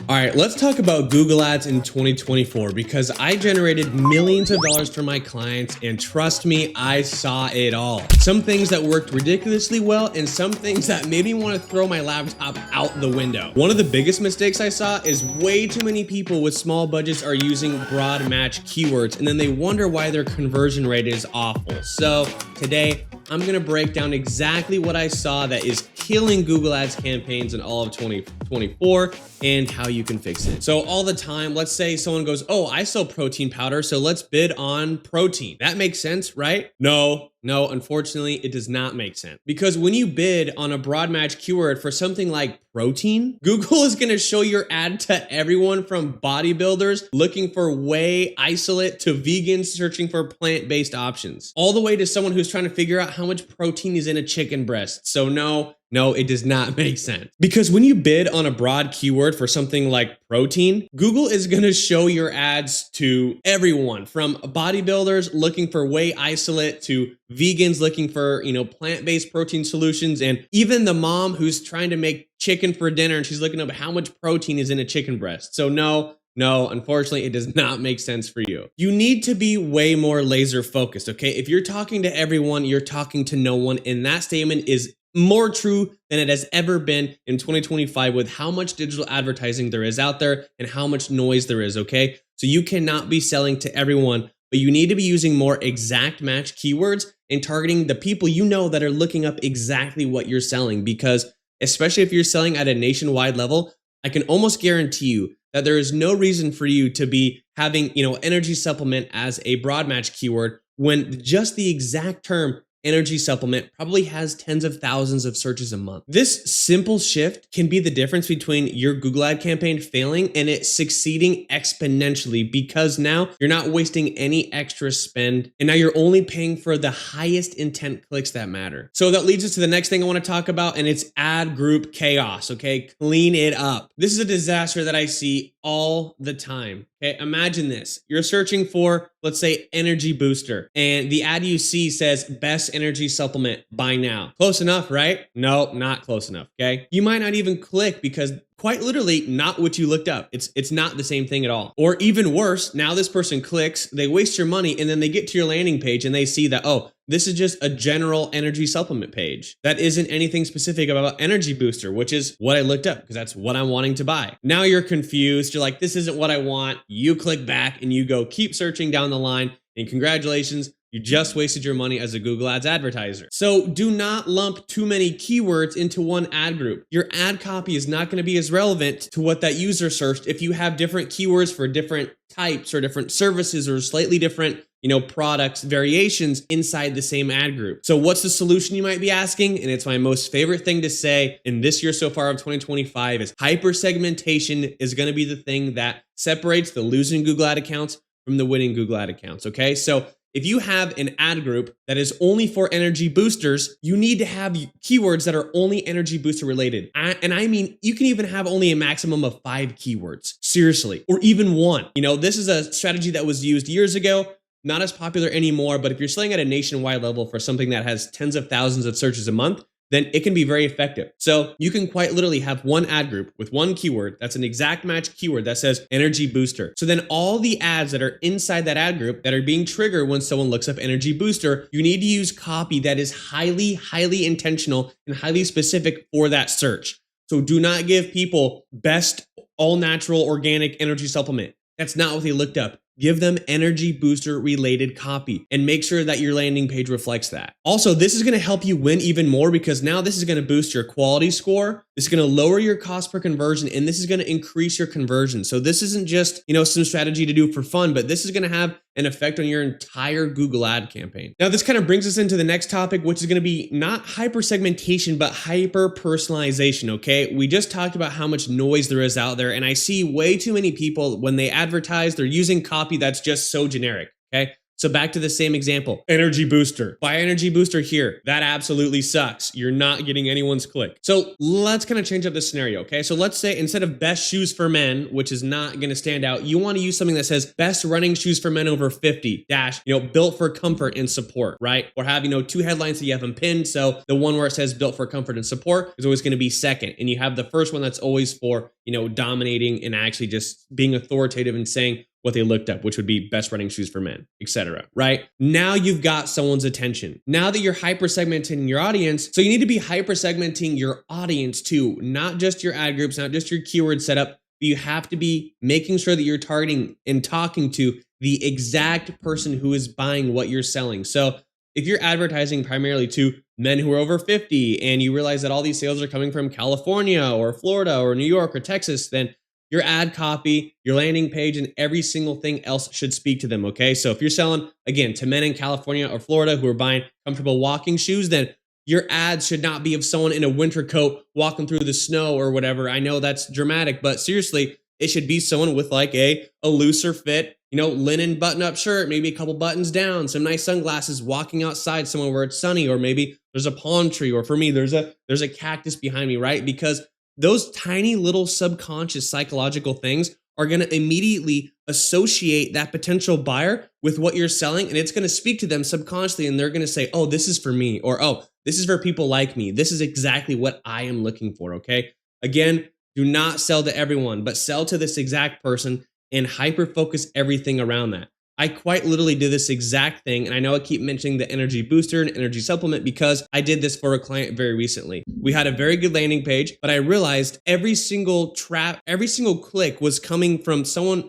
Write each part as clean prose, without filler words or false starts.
All right, let's talk about Google Ads in 2024 because I generated millions of dollars for my clients, and trust me, I saw it all. Some things that worked ridiculously well and some things that made me want to throw my laptop out the window. One of the biggest mistakes I saw is way too many people with small budgets are using broad match keywords and then they wonder why their conversion rate is awful. So today, I'm gonna break down exactly what I saw that is killing Google Ads campaigns in all of 2024 and how you can fix it. So all the time, let's say someone goes, oh, I sell protein powder, so let's bid on protein. That makes sense, right? No, unfortunately, it does not make sense. Because when you bid on a broad match keyword for something like protein, Google is gonna show your ad to everyone from bodybuilders looking for whey isolate to vegans searching for plant-based options, all the way to someone who's trying to figure out how much protein is in a chicken breast. So no, it does not make sense. Because when you bid on a broad keyword for something like protein, Google is gonna show your ads to everyone from bodybuilders looking for whey isolate to vegans looking for, plant-based protein solutions, and even the mom who's trying to make chicken for dinner and she's looking up how much protein is in a chicken breast. So no, unfortunately, it does not make sense for you. You need to be way more laser focused, okay? If you're talking to everyone, you're talking to no one, and that statement is more true than it has ever been in 2025 with how much digital advertising there is out there and how much noise there is, okay? So you cannot be selling to everyone, but you need to be using more exact match keywords and targeting the people you know that are looking up exactly what you're selling, because especially if you're selling at a nationwide level, I can almost guarantee you that there is no reason for you to be having, energy supplement as a broad match keyword when just the exact term energy supplement probably has tens of thousands of searches a month. This simple shift can be the difference between your Google ad campaign failing and it succeeding exponentially, because now you're not wasting any extra spend and now you're only paying for the highest intent clicks that matter. So that leads us to the next thing I want to talk about, and it's ad group chaos, okay? Clean it up. This is a disaster that I see all the time. Okay, imagine this. You're searching for, let's say, energy booster, and the ad you see says best energy supplement, buy now. Close enough, right? No, not close enough, okay? You might not even click because quite literally not what you looked up. It's not the same thing at all. Or even worse, now this person clicks, they waste your money, and then they get to your landing page and they see that, oh, this is just a general energy supplement page. That isn't anything specific about energy booster, which is what I looked up because that's what I'm wanting to buy. Now you're confused. You're like, this isn't what I want. You click back and you go keep searching down the line, and congratulations, you just wasted your money as a Google Ads advertiser. So do not lump too many keywords into one ad group. Your ad copy is not going to be as relevant to what that user searched if you have different keywords for different types or different services or slightly different products, variations inside the same ad group. So what's the solution, you might be asking? And it's my most favorite thing to say in this year so far of 2025 is hyper-segmentation is going to be the thing that separates the losing Google ad accounts from the winning Google ad accounts, okay? So if you have an ad group that is only for energy boosters, you need to have keywords that are only energy booster related. And I mean, you can even have only a maximum of 5 keywords, seriously, or even 1. This is a strategy that was used years ago, not as popular anymore, but if you're selling at a nationwide level for something that has tens of thousands of searches a month, then it can be very effective. So you can quite literally have one ad group with one keyword that's an exact match keyword that says energy booster. So then all the ads that are inside that ad group that are being triggered when someone looks up energy booster, you need to use copy that is highly intentional and highly specific for that search. So do not give people best all natural organic energy supplement. That's not what they looked up. Give them energy booster related copy and make sure that your landing page reflects that. Also, this is going to help you win even more because now this is going to boost your quality score. This is going to lower your cost per conversion, and this is going to increase your conversion. So this isn't just, some strategy to do for fun, but this is going to have an effect on your entire Google ad campaign. Now, this kind of brings us into the next topic, which is going to be not hyper-segmentation, but hyper-personalization, okay? We just talked about how much noise there is out there, and I see way too many people, when they advertise, they're using copy that's just so generic, okay? So back to the same example, energy booster. Buy energy booster here. That absolutely sucks. You're not getting anyone's click. So let's kind of change up this scenario, okay? So let's say instead of best shoes for men, which is not gonna stand out, you wanna use something that says best running shoes for men over 50, dash, built for comfort and support, right? Or have, two headlines that you have them pinned. So the one where it says built for comfort and support is always gonna be second. And you have the first one that's always for, dominating and actually just being authoritative and saying what they looked up, which would be best running shoes for men, etc. Right? Now you've got someone's attention. Now that you're hyper segmenting your audience, so you need to be hyper segmenting your audience too, not just your ad groups, not just your keyword setup, but you have to be making sure that you're targeting and talking to the exact person who is buying what you're selling. So if you're advertising primarily to men who are over 50 and you realize that all these sales are coming from California or Florida or New York or Texas, then your ad copy, your landing page, and every single thing else should speak to them, okay? So if you're selling, again, to men in California or Florida who are buying comfortable walking shoes, then your ads should not be of someone in a winter coat walking through the snow or whatever. I know that's dramatic, but seriously, it should be someone with like a looser fit, linen button-up shirt, maybe a couple buttons down, some nice sunglasses, walking outside somewhere where it's sunny, or maybe there's a palm tree, or for me, there's a cactus behind me, right? Because those tiny little subconscious psychological things are going to immediately associate that potential buyer with what you're selling, and it's going to speak to them subconsciously, and they're going to say, oh, this is for me, or oh, this is for people like me. This is exactly what I am looking for, okay? Again, do not sell to everyone, but sell to this exact person and hyper-focus everything around that. I quite literally did this exact thing, and I know I keep mentioning the energy booster and energy supplement because I did this for a client very recently. We had a very good landing page, but I realized every single click was coming from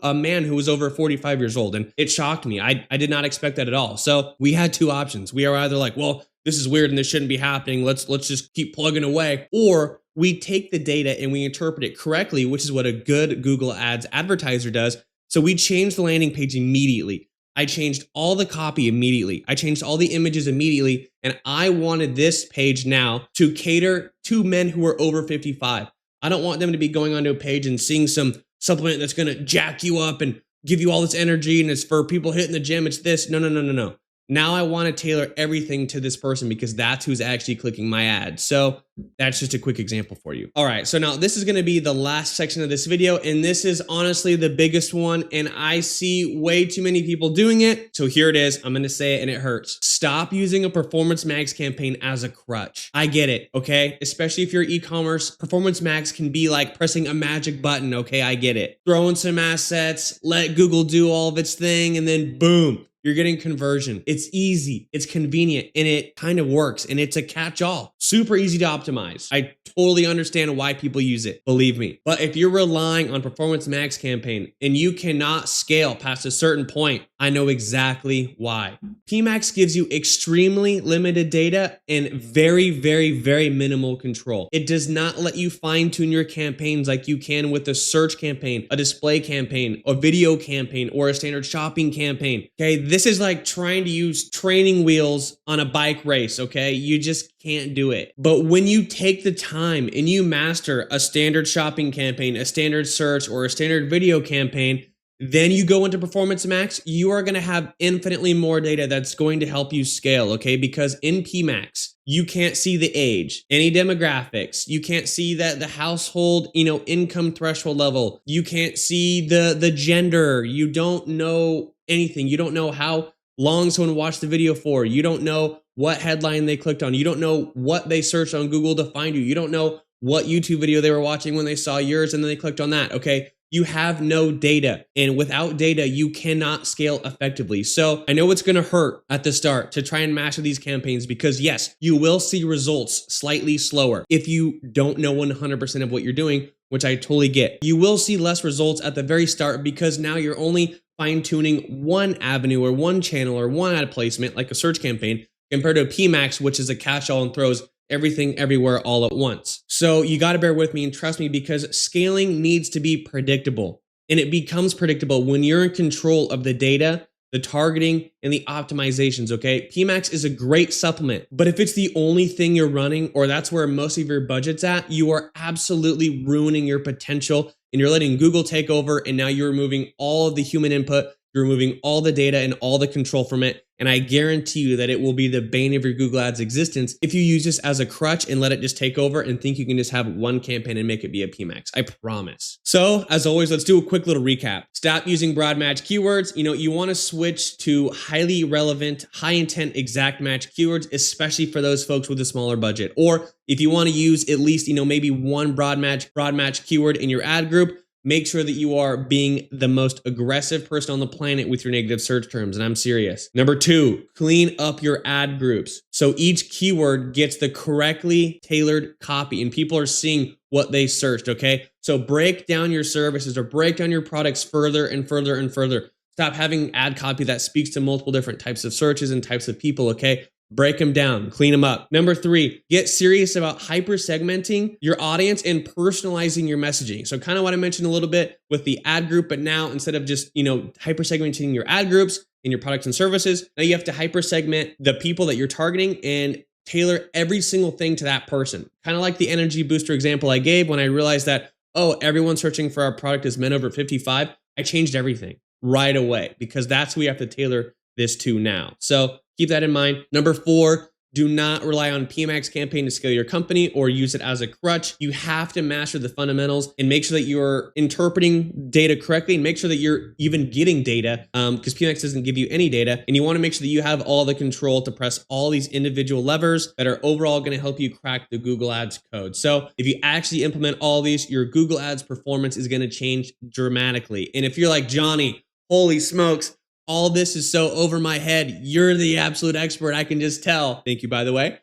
a man who was over 45 years old, and it shocked me. I did not expect that at all. So we had two options. We are either like, well, this is weird and this shouldn't be happening. Let's just keep plugging away, or we take the data and we interpret it correctly, which is what a good Google Ads advertiser does. So we changed the landing page immediately. I changed all the copy immediately. I changed all the images immediately. And I wanted this page now to cater to men who are over 55. I don't want them to be going onto a page and seeing some supplement that's going to jack you up and give you all this energy and it's for people hitting the gym. It's this. No. Now I want to tailor everything to this person because that's who's actually clicking my ad. So that's just a quick example for you. All right, so now this is going to be the last section of this video, and this is honestly the biggest one, and I see way too many people doing it. So here it is. I'm going to say it, and it hurts. Stop using a performance max campaign as a crutch. I get it, okay? Especially if you're e-commerce, performance max can be like pressing a magic button, okay? I get it. Throw in some assets, let Google do all of its thing, and then boom. You're getting conversion. It's easy, it's convenient, and it kind of works, and it's a catch-all. Super easy to optimize. I totally understand why people use it, believe me. But if you're relying on Performance Max campaign and you cannot scale past a certain point, I know exactly why. PMax gives you extremely limited data and very, very, very minimal control. It does not let you fine-tune your campaigns like you can with a search campaign, a display campaign, a video campaign, or a standard shopping campaign. Okay, this is like trying to use training wheels on a bike race, okay? You just can't do it. But when you take the time and you master a standard shopping campaign, a standard search, or a standard video campaign, then you go into Performance Max, you are going to have infinitely more data that's going to help you scale, okay? Because in PMax, you can't see the age, any demographics. You can't see that the household, income threshold level. You can't see the gender. You don't know anything. You don't know how long someone watched the video for. You don't know what headline they clicked on. You don't know what they searched on Google to find you. You don't know what YouTube video they were watching when they saw yours and then they clicked on that, okay? You have no data, and without data, you cannot scale effectively. So I know it's going to hurt at the start to try and master these campaigns because yes, you will see results slightly slower if you don't know 100% of what you're doing, which I totally get. You will see less results at the very start because now you're only fine-tuning one avenue or one channel or one ad placement like a search campaign compared to a PMax, which is a catch-all and throws everything everywhere all at once. So you got to bear with me and trust me because scaling needs to be predictable, and it becomes predictable when you're in control of the data, the targeting, and the optimizations, okay? PMax is a great supplement, but if it's the only thing you're running or that's where most of your budget's at, you are absolutely ruining your potential and you're letting Google take over, and now you're removing all of the human input You're removing all the data and all the control from it. And I guarantee you that it will be the bane of your Google Ads existence if you use this as a crutch and let it just take over and think you can just have one campaign and make it be a PMAX. I promise. So as always, let's do a quick little recap. Stop using broad match keywords. You want to switch to highly relevant, high intent, exact match keywords, especially for those folks with a smaller budget. Or if you want to use at least, maybe one broad match keyword in your ad group, make sure that you are being the most aggressive person on the planet with your negative search terms. And I'm serious. Number 2, clean up your ad groups. So each keyword gets the correctly tailored copy and people are seeing what they searched, okay? So break down your services or break down your products further and further and further. Stop having ad copy that speaks to multiple different types of searches and types of people, okay? Break them down, clean them up. Number 3, get serious about hyper-segmenting your audience and personalizing your messaging. So kind of what I mentioned a little bit with the ad group, but now instead of just, hyper-segmenting your ad groups and your products and services, now you have to hyper-segment the people that you're targeting and tailor every single thing to that person. Kind of like the energy booster example I gave when I realized that, everyone searching for our product is men over 55. I changed everything right away because that's who we have to tailor this to now. So keep that in mind. Number 4, do not rely on PMAX campaign to scale your company or use it as a crutch. You have to master the fundamentals and make sure that you're interpreting data correctly and make sure that you're even getting data because PMAX doesn't give you any data. And you want to make sure that you have all the control to press all these individual levers that are overall going to help you crack the Google Ads code. So if you actually implement all these, your Google Ads performance is going to change dramatically. And if you're like, Johnny, holy smokes, all this is so over my head, you're the absolute expert, I can just tell. Thank you, by the way,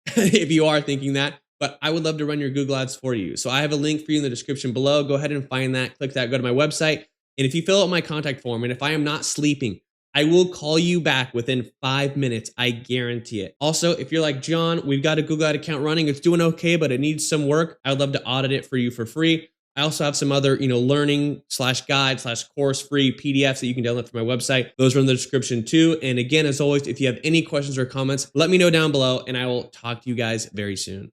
if you are thinking that. But I would love to run your Google Ads for you. So I have a link for you in the description below. Go ahead and find that, click that, go to my website. And if you fill out my contact form, and if I am not sleeping, I will call you back within 5 minutes. I guarantee it. Also, if you're like, John, we've got a Google Ad account running. It's doing okay, but it needs some work. I would love to audit it for you for free. I also have some other, learning/guide/course free PDFs that you can download from my website. Those are in the description too. And again, as always, if you have any questions or comments, let me know down below and I will talk to you guys very soon.